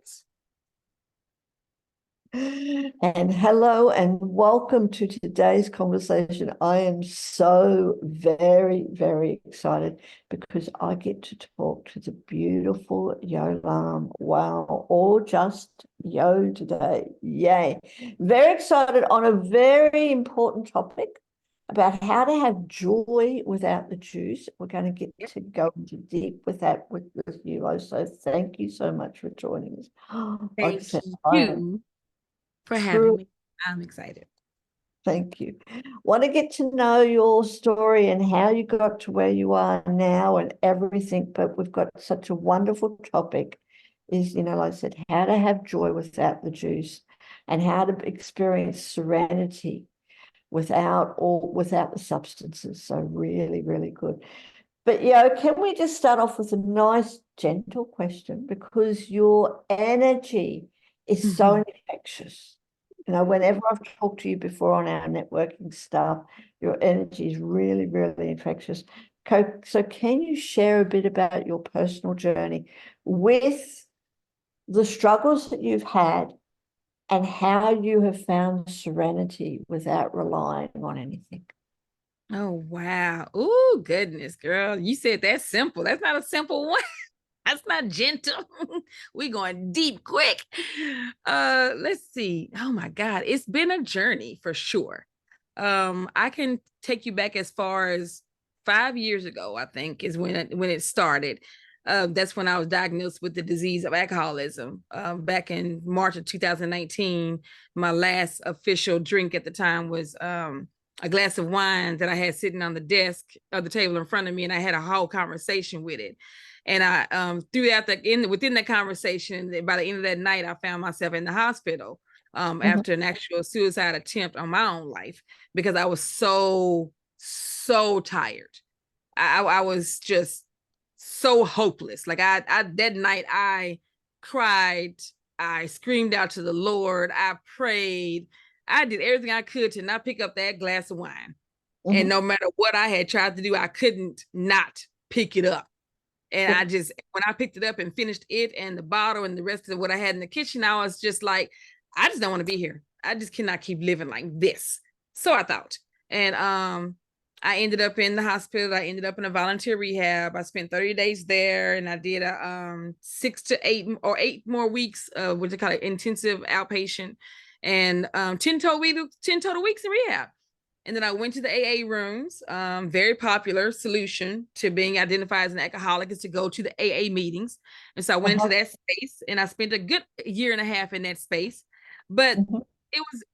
is. And hello and welcome to today's conversation. I am so very, very excited because I get to talk to the beautiful Elam. Wow, all just yo today. Yay. Very excited on a very important topic about how to have joy without the juice. We're going to get to go into deep with that with you. So thank you so much for joining us. Like I Thank said, I am you for having true. me. I'm excited. Thank you. Want to get to know your story and how you got to where you are now and everything, but we've got such a wonderful topic is, like I said, how to have joy without the juice and how to experience serenity without the substances. So really, really good. But can we just start off with a nice, gentle question because your energy is so Mhm. infectious. Whenever I've talked to you before on our networking stuff, your energy is really, really infectious. So can you share a bit about your personal journey with the struggles that you've had and how you have found serenity without relying on anything? Oh, wow. Oh, goodness, girl. You said that's simple. That's not a simple one. That's not gentle. We going deep quick. Let's see. Oh my God. It's been a journey for sure. I can take you back as far as 5 years ago, I think, is when it started. That's when I was diagnosed with the disease of alcoholism. Back in March of 2019, my last official drink at the time was a glass of wine that I had sitting on the desk of the table in front of me, and I had a whole conversation with it. And I within that conversation, by the end of that night, I found myself in the hospital Mhm. after an actual suicide attempt on my own life because I was so tired. I was just so hopeless. Like I that night I cried, I screamed out to the Lord, I prayed, I did everything I could to not pick up that glass of wine. And Mhm. no matter what I had tried to do, I couldn't not pick it up. And Yeah. I just, when I picked it up and finished it and the bottle and the rest of what I had in the kitchen, I was just like, I just don't want to be here. I just cannot keep living like this. So I thought. And I ended up in the hospital. I ended up in a volunteer rehab. I spent 30 days there and I did a 6 to 8 what they call it, intensive outpatient, and 10 total weeks in rehab. And then I went to the AA rooms. Very popular solution to being identified as an alcoholic is to go to the AA meetings. And so I went into Uh-huh. that space and I spent a good year and a half in that space. But Mhm. it was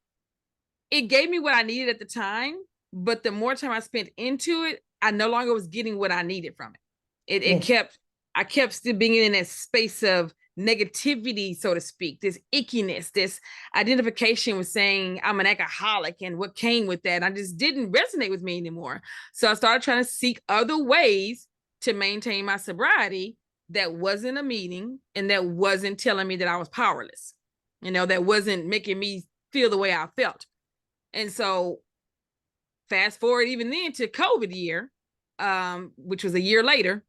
it gave me what I needed at the time. But the more time I spent into it, I no longer was getting what I needed from it. It Yes. kept I kept still being in that space of negativity, so to speak, this ickiness, this identification with saying I'm an alcoholic and what came with that. I just didn't resonate with me anymore. So I started trying to seek other ways to maintain my sobriety that wasn't a meeting and that wasn't telling me that I was powerless, that wasn't making me feel the way I felt. And so fast forward even then to COVID year, which was a year later,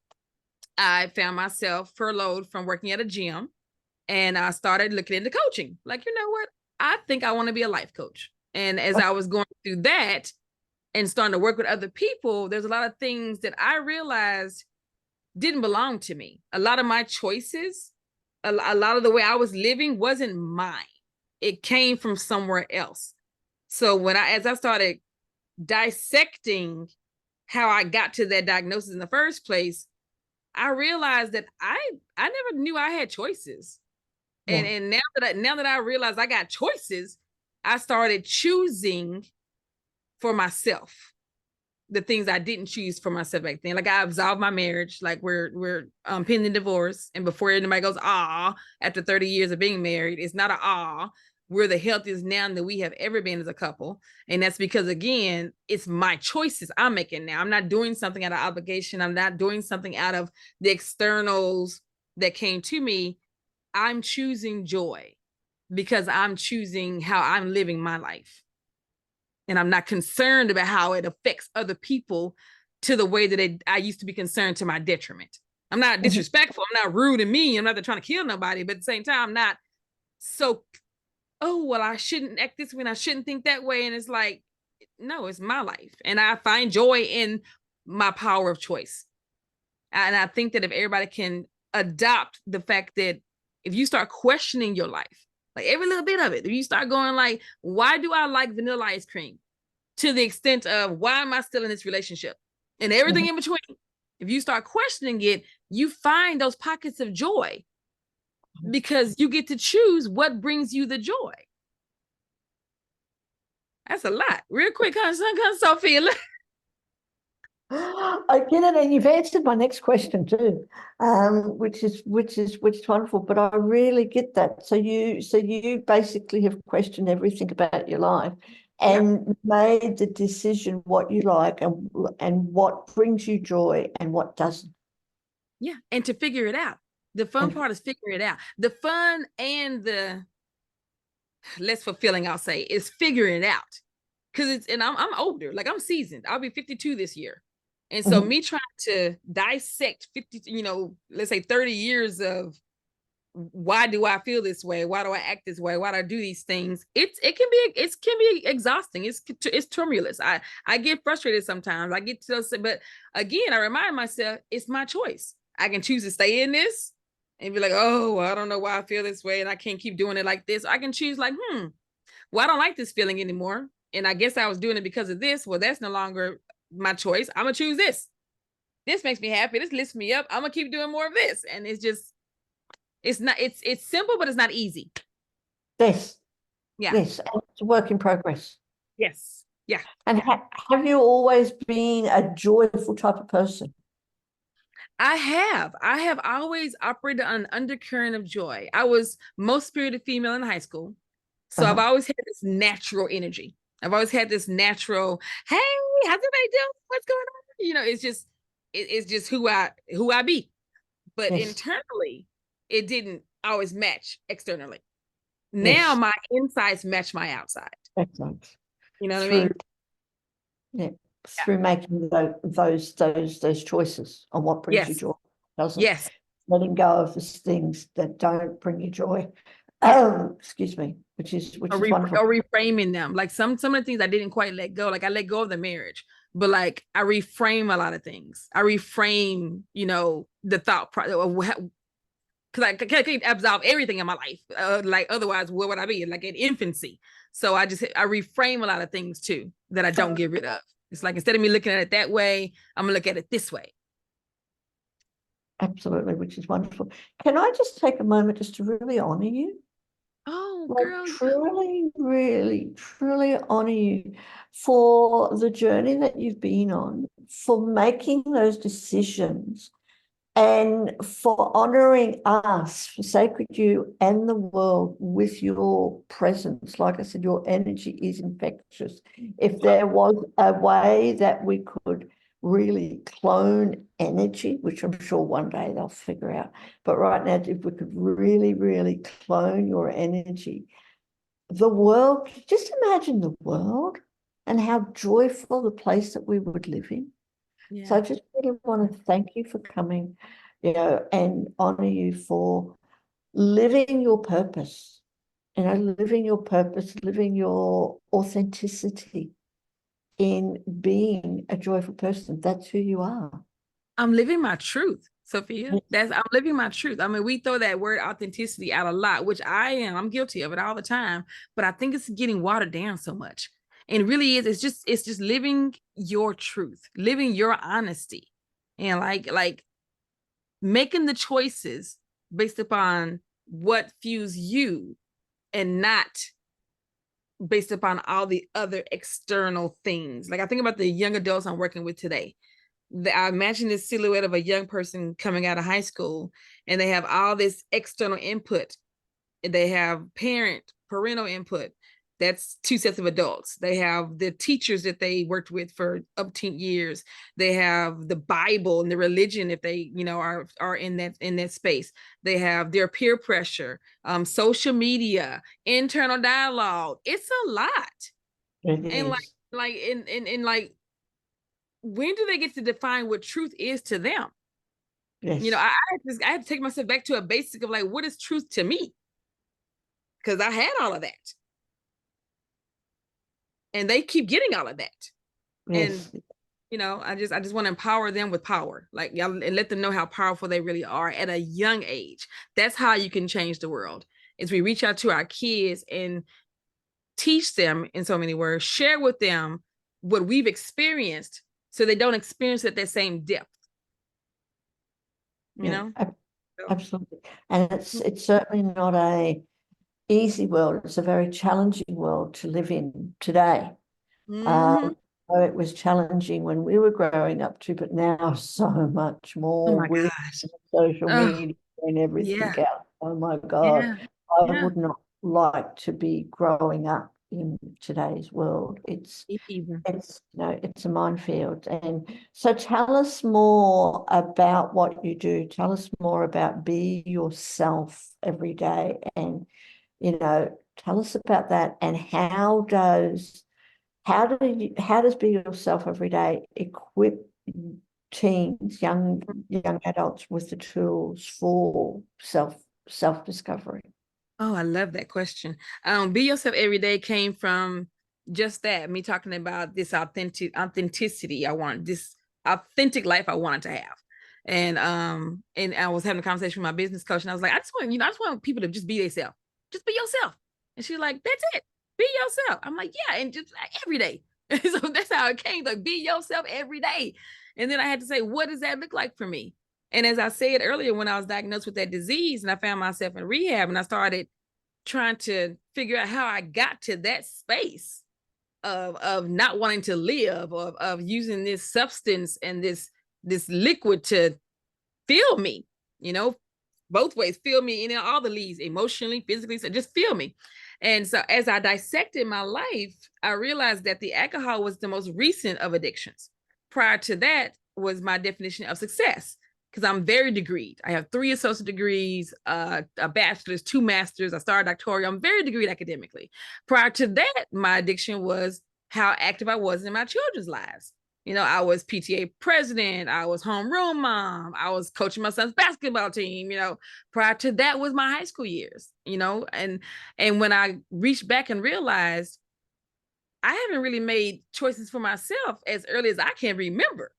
I found myself furloughed from working at a gym and I started looking into coaching. Like, you know what? I think I want to be a life coach. And as I was going through that and starting to work with other people, there's a lot of things that I realized didn't belong to me. A lot of my choices, a lot of the way I was living wasn't mine. It came from somewhere else. So as I started dissecting how I got to that diagnosis in the first place, I realized that I never knew I had choices. And Yeah. and now that I realized I got choices, I started choosing for myself the things I didn't choose for myself back then. Like I absolved my marriage, like we're pending divorce, and before anybody goes after 30 years of being married, it's not we're the healthiest now that we have ever been as a couple. And that's because again, it's my choices I'm making now. I'm not doing something out of obligation. I'm not doing something out of the externals that came to me. I'm choosing joy because I'm choosing how I'm living my life. And I'm not concerned about how it affects other people to the way that I used to be concerned to my detriment. I'm not Mhm. disrespectful. I'm not rude and mean. I'm not trying to kill nobody, but at the same time, I'm not so, oh, well, I shouldn't act this way and I shouldn't think that way. And it's like, no, it's my life. And I find joy in my power of choice. And I think that if everybody can adopt the fact that if you start questioning your life, like every little bit of it, if you start going like, why do I like vanilla ice cream? To the extent of why am I still in this relationship? And everything Mhm. in between. If you start questioning it, you find those pockets of joy because you get to choose what brings you the joy. That's a lot. Real quick, Sophia. I get it, and you've answered my next question too, which is wonderful. But I really get that. So you basically have questioned everything about your life, Yep. and made the decision what you like and what brings you joy and what doesn't. Yeah. And to figure it out. The fun And part is figuring it out. The fun and the less fulfilling, I'll say, is figuring it out. Cause it's and I'm older, like I'm seasoned. I'll be 52 this year. And so mhm, me trying to dissect 50, let's say 30 years of why do I feel this way? Why do I act this way? Why do I do these things? It can be exhausting. It's tumultuous. I get frustrated sometimes. I get to, but again, I remind myself it's my choice. I can choose to stay in this and be like, oh, well, I don't know why I feel this way, and I can't keep doing it like this. I can choose like, well, I don't like this feeling anymore, and I guess I was doing it because of this. Well, that's no longer my choice. I'm gonna choose this. This makes me happy. This lifts me up. I'm gonna keep doing more of this, and it's simple, but it's not easy. yes, Yeah. yes, and it's a work in progress. Yes. Yeah. And have you always been a joyful type of person? I have always operated on an undercurrent of joy. I was most spirited female in high school. So I've Uh-huh. always had this natural energy. I've always had this natural, hey, how's everybody doing? What's going on? It's just who I be. But Yes, internally, it didn't always match externally. Now yes, my insides match my outside. excellent. You know what I Through mean? Yeah, Yeah. through making those choices on what brings you Yes. joy, doesn't Yes. letting go of the things that don't bring you joy. Yeah. Excuse me, which or, is re- wonderful. or reframing them. Like some of the things I didn't quite let go. Like I let go of the marriage, but like I reframe a lot of things. I reframe, the thought process because I can't absolve everything in my life. Like otherwise, where would I be? Like in infancy. So I reframe a lot of things too that I don't get rid of. It's like instead of me looking at it that way, I'm gonna look at it this way. Absolutely, which is wonderful. Can I just take a moment just to really honor you? Oh, Like girl. truly, really, truly honor you for the journey that you've been on, for making those decisions and for honoring us, for Sacred You and the world with your presence. Like I said, your energy is infectious. If there was a way that we could really clone energy, which I'm sure one day they'll figure out, but right now, if we could really, really clone your energy, the world, just imagine the world and how joyful the place that we would live in. So Yeah. I just really want to thank you for coming, and honor you for living your purpose, living your purpose, living your authenticity in being a joyful person. That's who you are. I'm living my truth, Sophia. Yes. I'm living my truth. I mean, we throw that word authenticity out a lot, which I am. I'm guilty of it all the time, but I think it's getting watered down so much. And it really is. It's just living your truth, living your honesty, and like making the choices based upon what fuels you and not based upon all the other external things. Like I think about the young adults I'm working with today. I imagine this silhouette of a young person coming out of high school, and they have all this external input. They have parental input. That's two sets of adults. They have the teachers that they worked with for umpteen years. They have the Bible and the religion if they, are in that space. They have their peer pressure, social media, internal dialogue. It's a lot. It And is. like when do they get to define what truth is to them? Yes. I had to take myself back to a basic of like, what is truth to me? Because I had all of that, and they keep getting all of that. And Yes. I just want to empower them with power, like, and let them know how powerful they really are at a young age. That's how you can change the world. Is we reach out to our kids and teach them, in so many words, share with them what we've experienced, so they don't experience it at that same depth. You Yeah. know. So, Absolutely. And it's certainly not a easy world. It's a very challenging world to live in today. mm-hmm. So it was challenging when we were growing up too, but now so much Oh more my with gosh. social Oh media and everything yeah, else. Oh my God. yeah, I yeah. would not like to be growing up in today's world. Me either. It's a minefield. And so tell us more about what you do. Tell us more about be yourself every day. And, tell us about that. And how does be yourself every day equip teens, young adults with the tools for self-discovery? Oh, I love that question. Be yourself every day came from just that, me talking about this authenticity. I want this authentic life I wanted to have. And I was having a conversation with my business coach, and I was like, I just want people to just be themselves. Just be yourself. And she's like, that's it. Be yourself. I'm like, yeah, and just like, every day. So that's how it came. Like, be yourself every day. And then I had to say, what does that look like for me? And as I said earlier, when I was diagnosed with that disease and I found myself in rehab and I started trying to figure out how I got to that space of not wanting to live, of using this substance and this liquid to feel me, you know, both ways, feel me in all the leads, emotionally, physically, so just feel me. And so as I dissected my life, I realized that the alcohol was the most recent of addictions. Prior to that was my definition of success, because I'm very degreed. I have 3 associate degrees, a bachelor's, 2 masters. I started doctoral. I'm very degreed academically. Prior to that, my addiction was how active I was in my children's lives. I was PTA president. I was homeroom mom. I was coaching my son's basketball team. Prior to that was my high school years. And when I reached back and realized I haven't really made choices for myself as early as I can remember,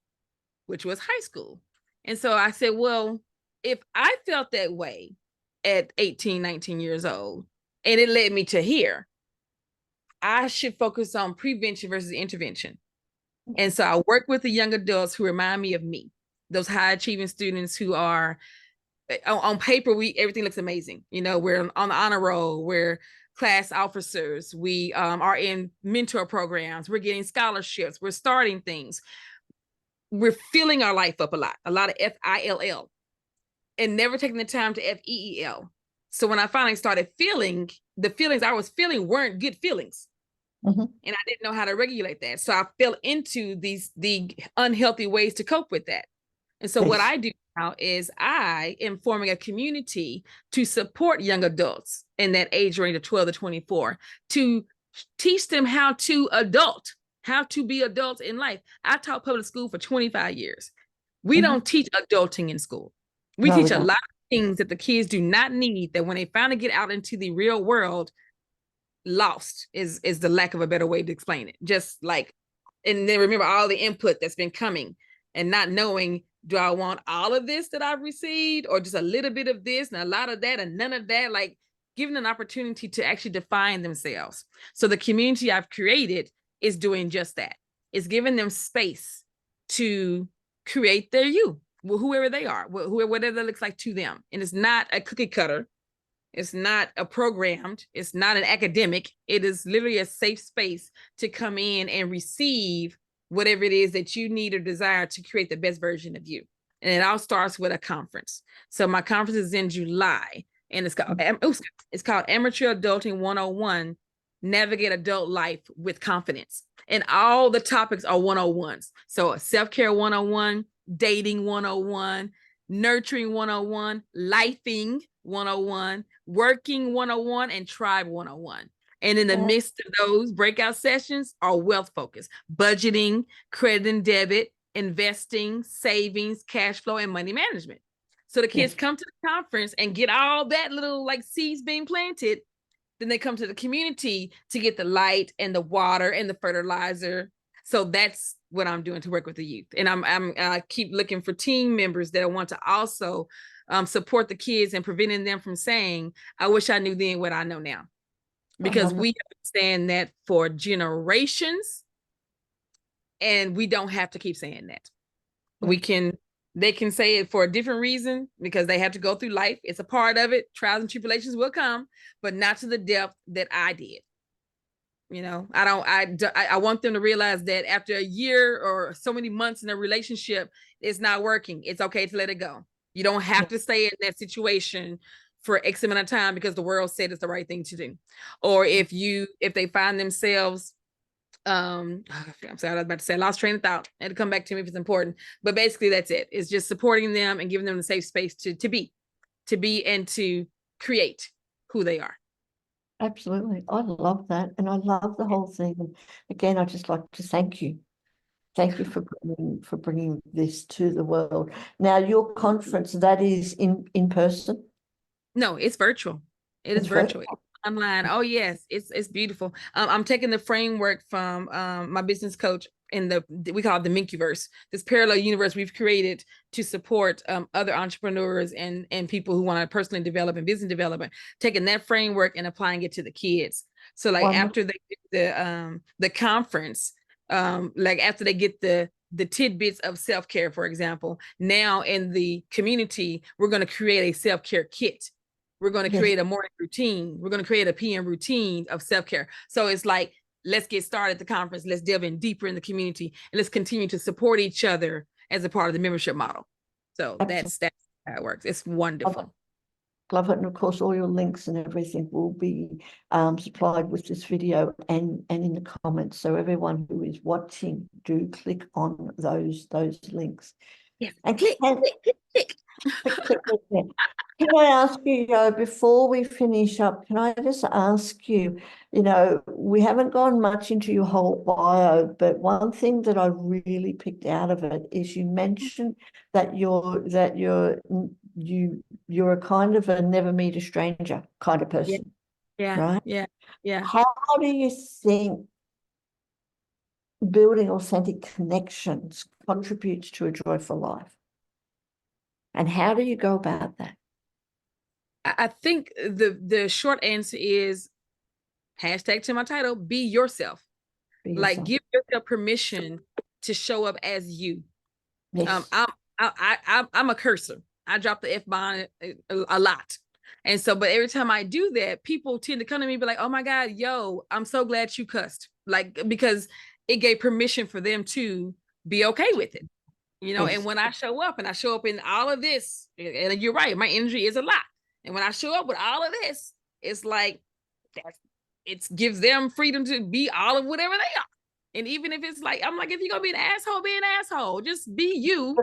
which was high school. And so I said, well, if I felt that way at 18, 19 years old, and it led me to here, I should focus on prevention versus intervention. And so I work with the young adults who remind me of me, those high achieving students who are on paper, everything looks amazing. We're on the honor roll, we're class officers, we are in mentor programs, we're getting scholarships, we're starting things, we're filling our life up a lot of FILL, and never taking the time to FEEL. So when I finally started feeling, the feelings I was feeling weren't good feelings. Mm-hmm. And I didn't know how to regulate that. So I fell into the unhealthy ways to cope with that. And so what Yes. I do now is I am forming a community to support young adults in that age range of 12 to 24, to teach them how to be adults in life. I taught public school for 25 years. We Mm-hmm. don't teach adulting in school. We No, we teach a don't. lot of things that the kids do not need, that when they finally get out into the real world, lost is the lack of a better way to explain it. Just like, and then remember all the input that's been coming and not knowing, do I want all of this that I've received, or just a little bit of this and a lot of that and none of that? Like, giving an opportunity to actually define themselves. So the community I've created is doing just that. It's giving them space to create their you, whoever they are, whatever that looks like to them. And it's not a cookie cutter. It's not a programmed, it's not an academic. It is literally a safe space to come in and receive whatever it is that you need or desire to create the best version of you. And it all starts with a conference. So my conference is in July, and it's called Amateur Adulting 101, Navigate Adult Life with Confidence. And all the topics are 101s. So self-care 101, dating 101, nurturing 101, lifing 101, working 101, and tribe 101. And in the midst of those breakout sessions are wealth focus, budgeting, credit and debit, investing, savings, cash flow, and money management. So the kids come to the conference and get all that little like seeds being planted. Then they come to the community to get the light and the water and the fertilizer. So that's what I'm doing to work with the youth. And I keep looking for team members that want to also support the kids and preventing them from saying, I wish I knew then what I know now. Because we understand that for generations, and we don't have to keep saying that. They can say it for a different reason because they have to go through life. It's a part of it. Trials and tribulations will come, but not to the depth that I did. You know, I want them to realize that after a year or so many months in a relationship, it's not working. It's okay to let it go. You don't have to stay in that situation for X amount of time because the world said it's the right thing to do. Or if they find themselves I'm sorry, I was about to say I lost train of thought. It'll come back to me if it's important. But basically that's it. It's just supporting them and giving them the safe space to be and to create who they are. Absolutely. I love that. And I love the whole thing. And again, I just like to thank you. Thank you for bringing this to the world. Now, your conference, that is in person? No, it's virtual. It's virtual. Online. Oh yes, it's beautiful. I'm taking the framework from my business coach in we call it the Minkyverse, this parallel universe we've created to support other entrepreneurs and people who want to personally develop and business development, taking that framework and applying it to the kids. So like after they get the conference, like after they get the tidbits of self-care, for example, now in the community, we're going to create a self-care kit. We're going to create a morning routine. We're going to create a PM routine of self-care. So it's like, let's get started at the conference. Let's delve in deeper in the community and let's continue to support each other as a part of the membership model. So that's how it works. It's wonderful. Love it. And of course, all your links and everything will be supplied with this video and in the comments. So everyone who is watching, do click on those links. Yes. And click. Can I ask you, before we finish up, can I just ask you, we haven't gone much into your whole bio, but one thing that I really picked out of it is you mentioned that you're a kind of a never meet a stranger kind of person. Yeah. Right? Yeah. How do you think building authentic connections contributes to a joyful life? And how do you go about that? I think the short answer is hashtag to my title, be yourself. Like give yourself permission to show up as you. Yes. I'm a cursor. I drop the F-bomb a lot. And so, but every time I do that, people tend to come to me and be like, oh my God, yo, I'm so glad you cussed. Like, because it gave permission for them to be okay with it. And when I show up in all of this, and you're right, my energy is a lot. And when I show up with all of this, it's like it gives them freedom to be all of whatever they are. And even if it's like, I'm like, if you're gonna be an asshole, just be you.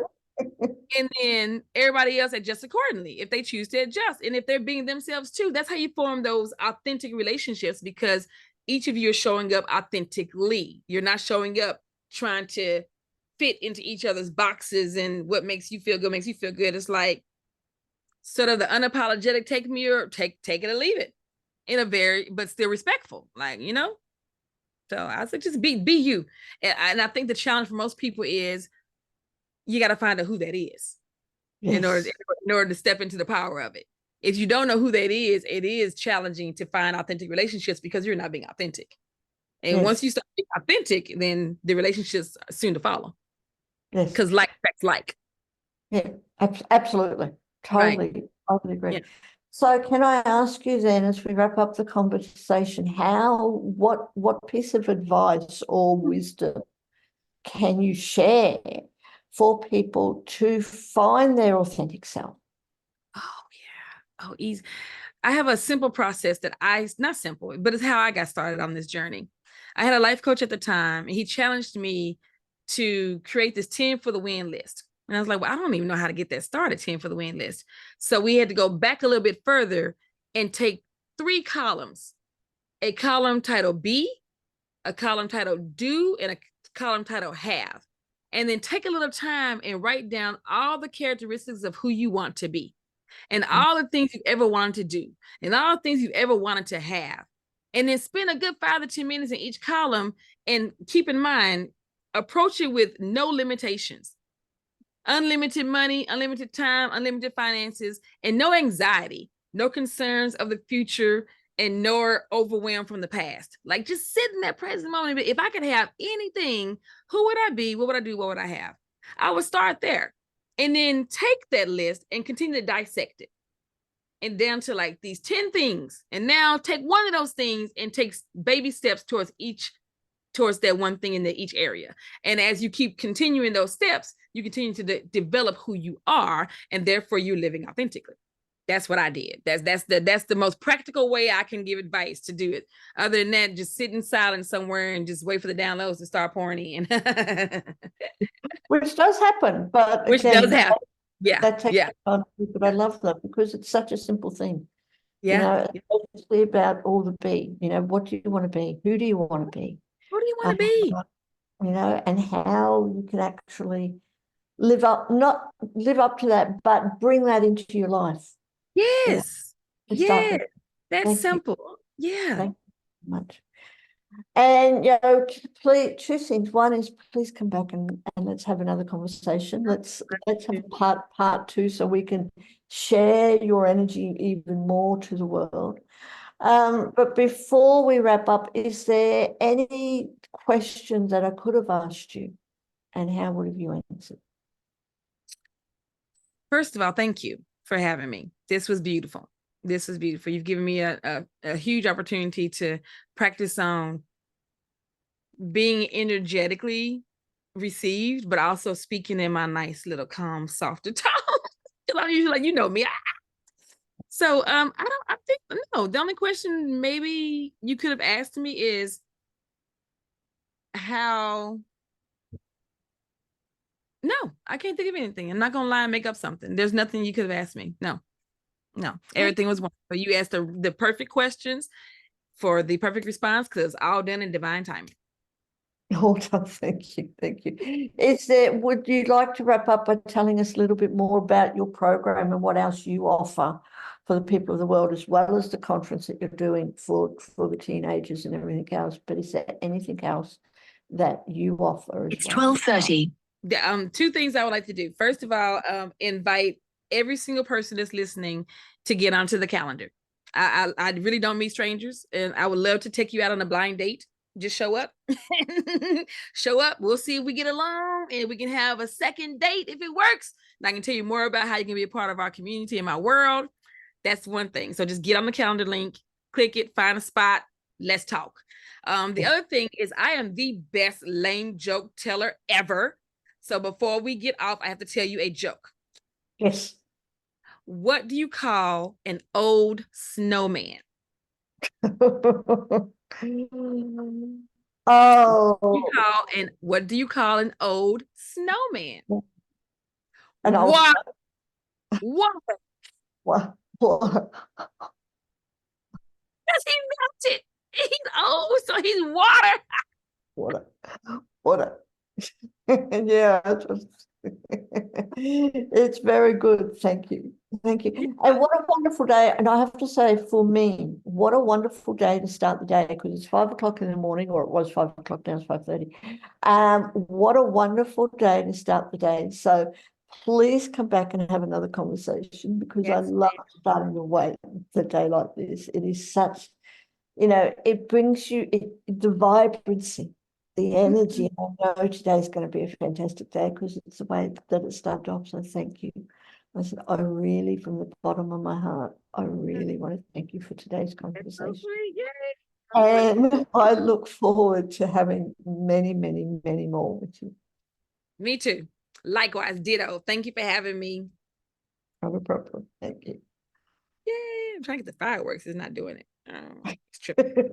And then everybody else adjusts accordingly if they choose to adjust. And if they're being themselves too, that's how you form those authentic relationships, because each of you are showing up authentically. You're not showing up trying to fit into each other's boxes, and what makes you feel good makes you feel good. It's like sort of the unapologetic take it or leave it, in a very but still respectful, like, so I was like, just be you. And I think the challenge for most people is you got to find out who that is. in order to step into the power of it. If you don't know who that is, it is challenging to find authentic relationships because you're not being authentic. And once you start being authentic, then the relationships are soon to follow. Because like affects like. Yeah, absolutely. Totally agree. Yeah. So can I ask you then, as we wrap up the conversation, what piece of advice or wisdom can you share for people to find their authentic self? Oh, yeah. Oh, easy. I have a simple process that not simple, but it's how I got started on this journey. I had a life coach at the time, and he challenged me to create this 10 for the win list. And I was like, well, I don't even know how to get that started, 10 for the win list. So we had to go back a little bit further and take 3 columns, a column titled Be, a column titled Do, and a column titled Have. And then take a little time and write down all the characteristics of who you want to be and all the things you've ever wanted to do and all the things you've ever wanted to have. And then spend a good 5 to 10 minutes in each column, and keep in mind, approach it with no limitations. Unlimited money, unlimited time, unlimited finances, and no anxiety, no concerns of the future, and nor overwhelm from the past. Like, just sit in that present moment. If I could have anything, who would I be? What would I do? What would I have? I would start there. And then take that list and continue to dissect it and down to like these 10 things. And now take one of those things and take baby steps towards that one thing in each area. And as you keep continuing those steps, you continue to develop who you are, and therefore you're living authentically. That's what I did. That's the most practical way I can give advice to do it. Other than that, just sit in silence somewhere and just wait for the downloads to start pouring in. Which does happen, but Which does again, happen. Yeah, that takes yeah, time. But I love that because it's such a simple thing. You yeah. know, it's basically about all the be. You know, what do you want to be? Who do you want to be? Who do you want Uh, to be? you know, and how you can actually not live up to that, but bring that into your life. You know, Yes, to start yeah. with. That's Thank you. simple. Yeah. Thank you so much. And you know, please, two things. One is please come back and let's have another conversation. Let's have a part two so we can share your energy even more to the world. But before we wrap up, is there any questions that I could have asked you, and how would have you answered? First of all, thank you for having me. This was beautiful. This was beautiful. You've given me a huge opportunity to practice on being energetically received, but also speaking in my nice little calm, softer tone. Because I'm usually like, you know me. So I think no, the only question maybe you could have asked me is how. No, I can't think of anything. I'm not gonna lie and make up something. There's nothing you could have asked me. No, no. Everything was wonderful. You asked the perfect questions for the perfect response, because it's all done in divine timing. Hold on, thank you, thank you. Would you like to wrap up by telling us a little bit more about your program and what else you offer for the people of the world, as well as the conference that you're doing for the teenagers and everything else? But is there anything else that you offer as It's well? 12:30. Two things I would like to do. First of all, invite every single person that's listening to get onto the calendar. I really don't meet strangers, and I would love to take you out on a blind date. Just show up. Show up. We'll see if we get along, and we can have a second date if it works. And I can tell you more about how you can be a part of our community and my world. That's one thing. So just get on the calendar link, click it, find a spot. Let's talk. The other thing is, I am the best lame joke teller ever. So before we get off, I have to tell you a joke. Yes. What do you call an old snowman? Oh, What do you call an old snowman? an old Water. Water. what? Because he melted. He's old, so he's water. What a yeah, it's very good. Thank you. Thank you. And what a wonderful day. And I have to say, for me, what a wonderful day to start the day, because it's 5 o'clock in the morning, or it was 5 o'clock, now it's 5:30. What a wonderful day to start the day. So please come back and have another conversation, because I Yes. love starting the day like this. It is such, it brings you the vibrancy, the energy. I know today's going to be a fantastic day because it's the way that it started off. So thank you. I said, I really, from the bottom of my heart, I really want to thank you for today's conversation. And I look forward to having many, many, many more with you. Me too. Likewise, ditto. Thank you for having me. Not a problem. Thank you. Yay. I'm trying to get the fireworks. It's not doing it. It's tripping.